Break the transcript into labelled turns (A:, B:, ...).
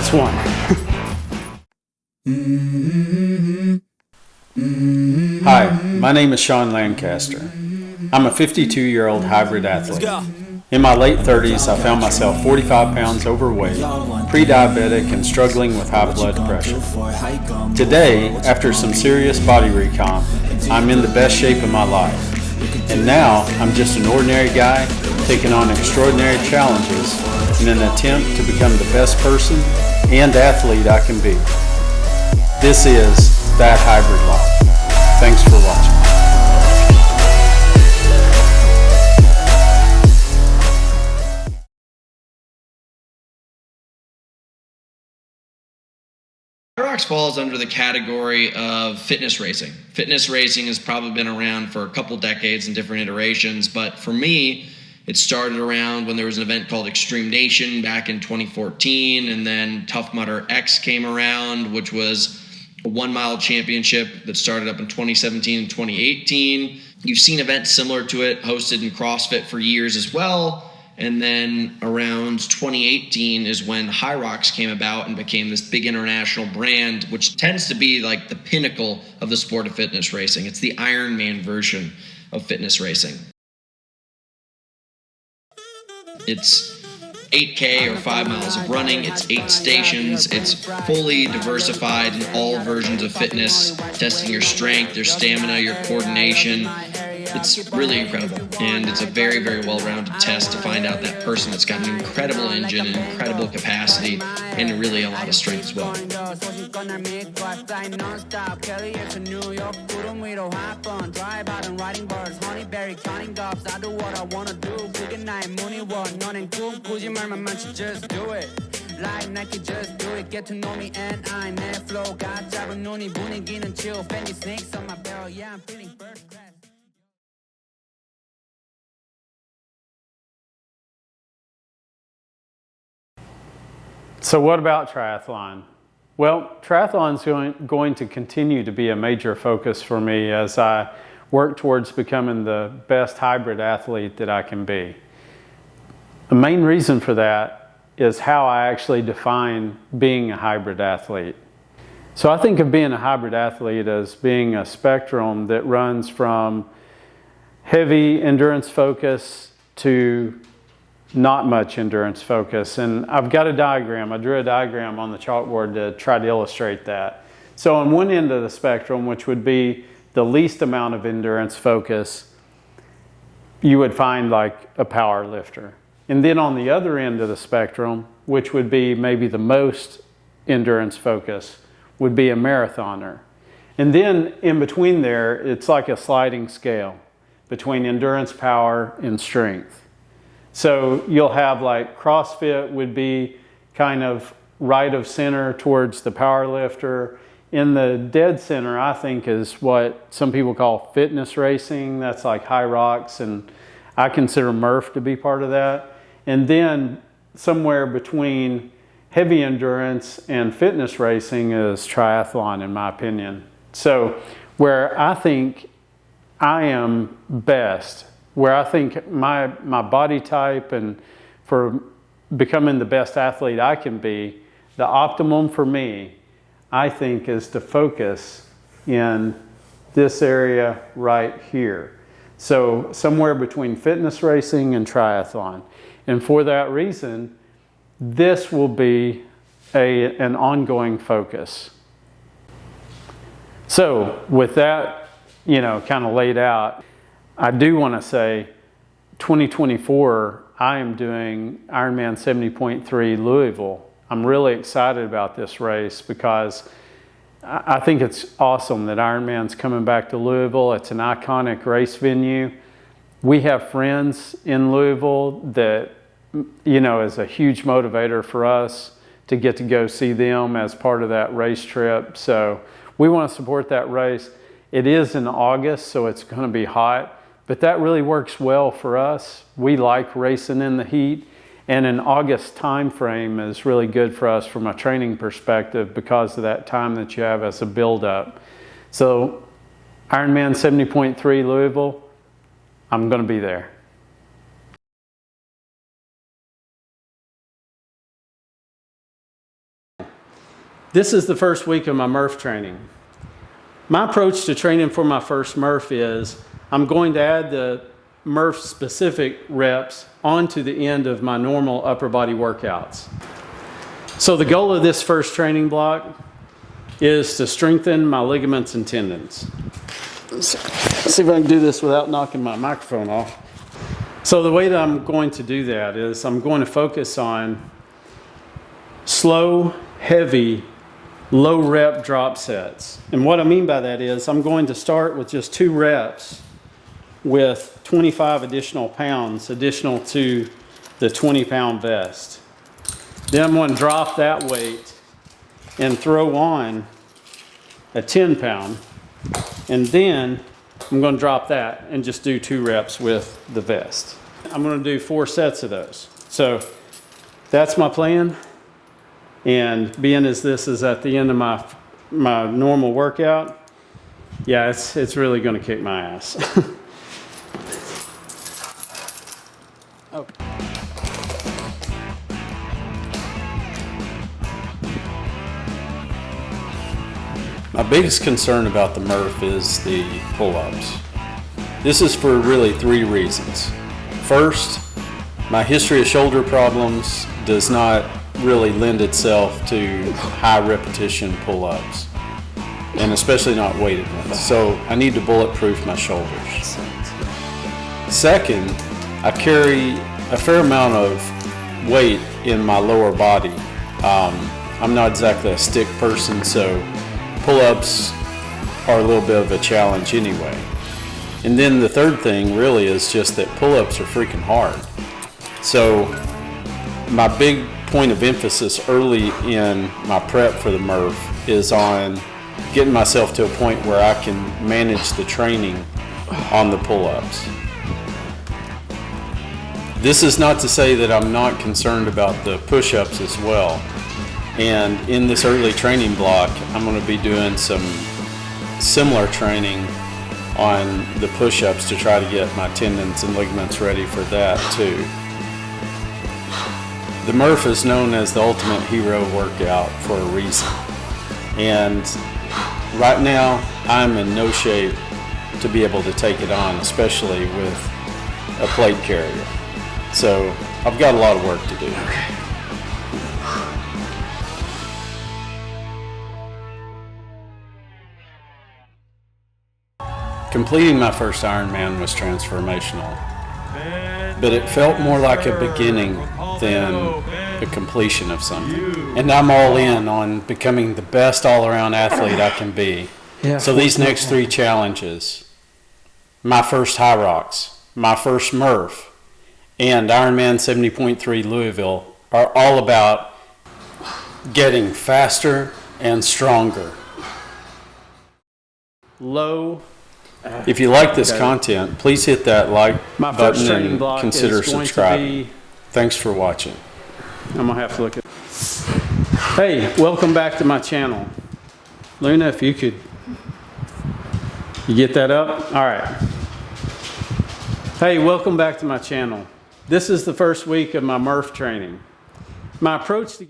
A: that's one. Hi, my name is Sean Lancaster. I'm a 52-year-old hybrid athlete. In my late 30s, I found myself 45 pounds overweight, pre-diabetic, and struggling with high blood pressure. Today, after some serious body recomp, I'm in the best shape of my life. And now, I'm just an ordinary guy taking on extraordinary challenges in an attempt to become the best person and athlete I can be. This is That Hybrid Life. Thanks for watching.
B: HYROX falls under the category of fitness racing. Fitness racing has probably been around for a couple decades in different iterations, but for me, it started around when there was an event called Extreme Nation back in 2014, and then Tough Mudder X came around, which was a 1 mile championship that started up in 2017 and 2018. You've seen events similar to it hosted in CrossFit for years as well. And then around 2018 is when HYROX came about and became this big international brand, which tends to be like the pinnacle of the sport of fitness racing. It's the Ironman version of fitness racing. It's 8K or 5 miles of running. It's 8 stations. It's fully diversified in all versions of fitness, testing your strength, your stamina, your coordination. It's really incredible, and it's a very, very well-rounded test to find out that person that's got an incredible engine, an incredible capacity, and really a lot of strength as well.
C: Like Nike, just do it. Get to know me and I'm that flow. got 작은 눈이 분위기는 chill. Fendi snakes on my belt. Yeah, I'm feeling first class.
A: So what about triathlon? Well, triathlon is going to continue to be a major focus for me as I work towards becoming the best hybrid athlete that I can be. The main reason for that is how I actually define being a hybrid athlete. So I think of being a hybrid athlete as being a spectrum that runs from heavy endurance focus to not much endurance focus. And I've got a diagram. I drew a diagram on the chalkboard to try to illustrate that. So on one end of the spectrum, which would be the least amount of endurance focus, you would find like a power lifter. And then on the other end of the spectrum, which would be maybe the most endurance focus, would be a marathoner. And then in between there, it's like a sliding scale between endurance, power, and strength. So you'll have like CrossFit would be kind of right of center towards the power lifter. In the dead center, I think, is what some people call fitness racing. That's like HYROX, and I consider Murph to be part of that. And then somewhere between heavy endurance and fitness racing is triathlon, in my opinion. So where I think I am best, where I think my body type and for becoming the best athlete I can be, the optimum for me, I think, is to focus in this area right here. So somewhere between fitness racing and triathlon. And for that reason, this will be an ongoing focus. So with that, kind of laid out, I do want to say 2024, I am doing Ironman 70.3 Louisville. I'm really excited about this race because I think it's awesome that Ironman's coming back to Louisville. It's an iconic race venue. We have friends in Louisville that, is a huge motivator for us to get to go see them as part of that race trip. So we want to support that race. It is in August, so it's going to be hot, but that really works well for us. We like racing in the heat, and an August time frame is really good for us from a training perspective because of that time that you have as a build-up. So Ironman 70.3 Louisville, I'm going to be there. This is the first week of my Murph training. My approach to training for my first Murph is I'm going to add the Murph specific reps onto the end of my normal upper body workouts. So the goal of this first training block is to strengthen my ligaments and tendons. Let's see if I can do this without knocking my microphone off. So the way that I'm going to do that is I'm going to focus on slow, heavy, low rep drop sets. And what I mean by that is I'm going to start with just 2 reps with 25 additional pounds additional to the 20-pound vest. Then I'm going to drop that weight and throw on a 10-pound. And then I'm going to drop that and just do 2 reps with the vest. I'm going to do 4 sets of those. So that's my plan. And being as this is at the end of my normal workout, yeah, it's really going to kick my ass. Oh. My biggest concern about the Murph is the pull-ups. This is for really 3 reasons. First, my history of shoulder problems does not really lend itself to high repetition pull-ups, and especially not weighted ones. So I need to bulletproof my shoulders. Second, I carry a fair amount of weight in my lower body. I'm not exactly a stick person, so pull-ups are a little bit of a challenge anyway. And then the third thing really is just that pull-ups are freaking hard. So my big point of emphasis early in my prep for the Murph is on getting myself to a point where I can manage the training on the pull-ups. This is not to say that I'm not concerned about the push-ups as well. And in this early training block, I'm going to be doing some similar training on the push-ups to try to get my tendons and ligaments ready for that too. The Murph is known as the ultimate hero workout for a reason. And right now, I'm in no shape to be able to take it on, especially with a plate carrier. So I've got a lot of work to do. Completing my first Ironman was transformational, but it felt more like a beginning than a completion of something. And I'm all in on becoming the best all-around athlete I can be. So these next 3 challenges, my first HYROX, my first Murph, and Ironman 70.3 Louisville are all about getting faster and stronger. Low. If you like this content, please hit that like button and consider subscribing. Thanks for watching. I'm gonna have to look at. Hey, welcome back to my channel. Luna, if you could, you get that up? All right. Hey, welcome back to my channel. This is the first week of my Murph training. My approach to